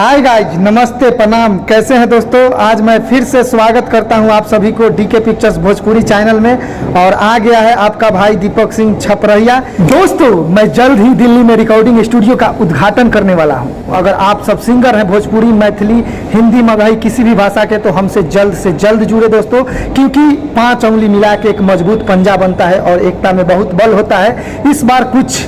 Hi guys, नमस्ते, प्रणाम। कैसे हैं दोस्तों? आज मैं फिर से स्वागत करता हूं आप सभी को डीके पिक्चर्स भोजपुरी चैनल में। और आ गया है आपका भाई दीपक सिंह छपरहिया। दोस्तों, मैं जल्द ही दिल्ली में रिकॉर्डिंग स्टूडियो का उद्घाटन करने वाला हूं। अगर आप सब सिंगर हैं भोजपुरी, मैथिली, हिंदी, मगही, किसी भी भाषा के, तो हमसे जल्द से जल्द जुड़े दोस्तों, क्योंकि 5 उंगली मिला के एक मजबूत पंजा बनता है और एकता में बहुत बल होता है। इस बार कुछ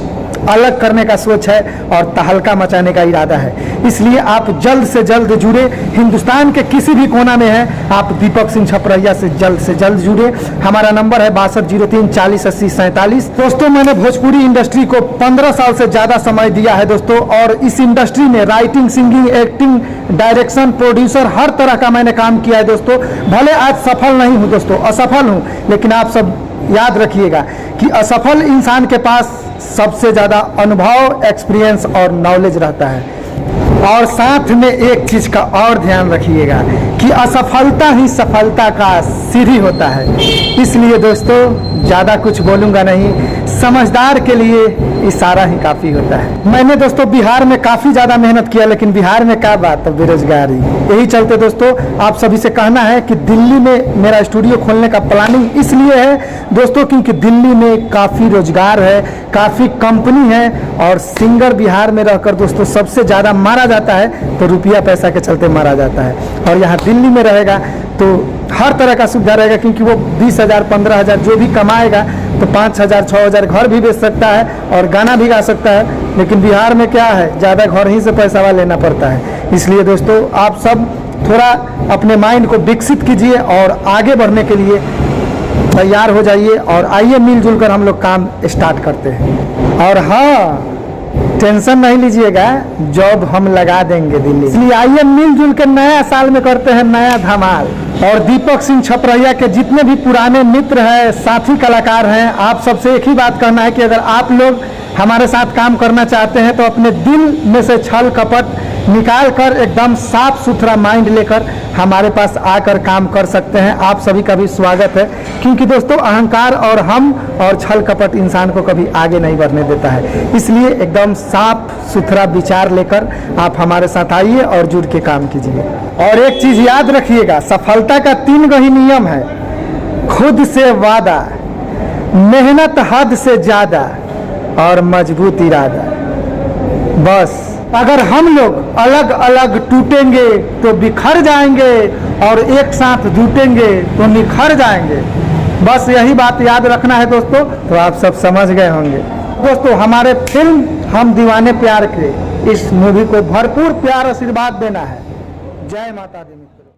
अलग करने का सोच है और तहलका मचाने का इरादा है, इसलिए आप जल्द से जल्द जुड़े। हिंदुस्तान के किसी भी कोना में हैं, आप दीपक सिंह छपरहिया से जल्द जुड़े। हमारा नंबर है 6203 40 80 47। दोस्तों, मैंने भोजपुरी इंडस्ट्री को 15 साल से ज़्यादा समय दिया है दोस्तों, और इस इंडस्ट्री में writing, singing, acting, direction, producer, हर तरह का मैंने काम किया है दोस्तों। भले आज सफल नहीं हूँ दोस्तों, असफल हूँ, लेकिन आप सब याद रखिएगा कि असफल इंसान के पास सबसे ज़्यादा अनुभव, एक्सपीरियंस और नॉलेज रहता है। और साथ में एक चीज़ का और ध्यान रखिएगा कि असफलता ही सफलता का सीढ़ी होता है। इसलिए दोस्तों, ज़्यादा कुछ बोलूँगा नहीं, समझदार के लिए इशारा ही काफ़ी होता है। मैंने दोस्तों बिहार में काफ़ी ज़्यादा मेहनत किया, लेकिन बिहार में क्या बात है, बेरोजगारी। यही चलते दोस्तों आप सभी से कहना है कि दिल्ली में मेरा स्टूडियो खोलने का प्लानिंग इसलिए है दोस्तों, क्योंकि दिल्ली में काफ़ी रोजगार है, काफ़ी कंपनी है, और सिंगर बिहार में रहकर दोस्तों सबसे ज़्यादा मारा जाता है तो रुपया पैसा के चलते मारा जाता है। और यहाँ दिल्ली में रहेगा तो हर तरह का सुविधा रहेगा, क्योंकि वो 20,000 15,000 जो भी कमाएगा तो 5,000 6,000 घर भी बेच सकता है और गाना भी गा सकता है। लेकिन बिहार में क्या है, ज़्यादा घर ही से पैसा लेना पड़ता है। इसलिए दोस्तों आप सब थोड़ा अपने माइंड को विकसित कीजिए और आगे बढ़ने के लिए तैयार हो जाइए, और आइए मिलजुल कर हम लोग काम स्टार्ट करते हैं। और हाँ, टेंशन नहीं लीजिएगा, जॉब हम लगा देंगे दिल्ली। इसलिए आइए मिलजुल कर नया साल में करते हैं नया धमाल। और दीपक सिंह छपरहिया के जितने भी पुराने मित्र हैं, साथी कलाकार हैं, आप सबसे एक ही बात कहना है कि अगर आप लोग हमारे साथ काम करना चाहते हैं तो अपने दिल में से छल कपट निकाल कर एकदम साफ सुथरा माइंड लेकर हमारे पास आकर काम कर सकते हैं। आप सभी का भी स्वागत है, क्योंकि दोस्तों अहंकार और हम और छल कपट इंसान को कभी आगे नहीं बढ़ने देता है। इसलिए एकदम साफ सुथरा विचार लेकर आप हमारे साथ आइए और जुड़ के काम कीजिए। और एक चीज़ याद रखिएगा, सफलता का 3 ही नियम है: खुद से वादा, मेहनत हद से ज़्यादा और मजबूत इरादा। बस अगर हम लोग अलग अलग टूटेंगे तो बिखर जाएंगे, और एक साथ जुटेंगे तो निखर जाएंगे। बस यही बात याद रखना है दोस्तों, तो आप सब समझ गए होंगे। दोस्तों, हमारे फिल्म हम दीवाने प्यार के इस मूवी को भरपूर प्यार आशीर्वाद देना है। जय माता दी मित्रों।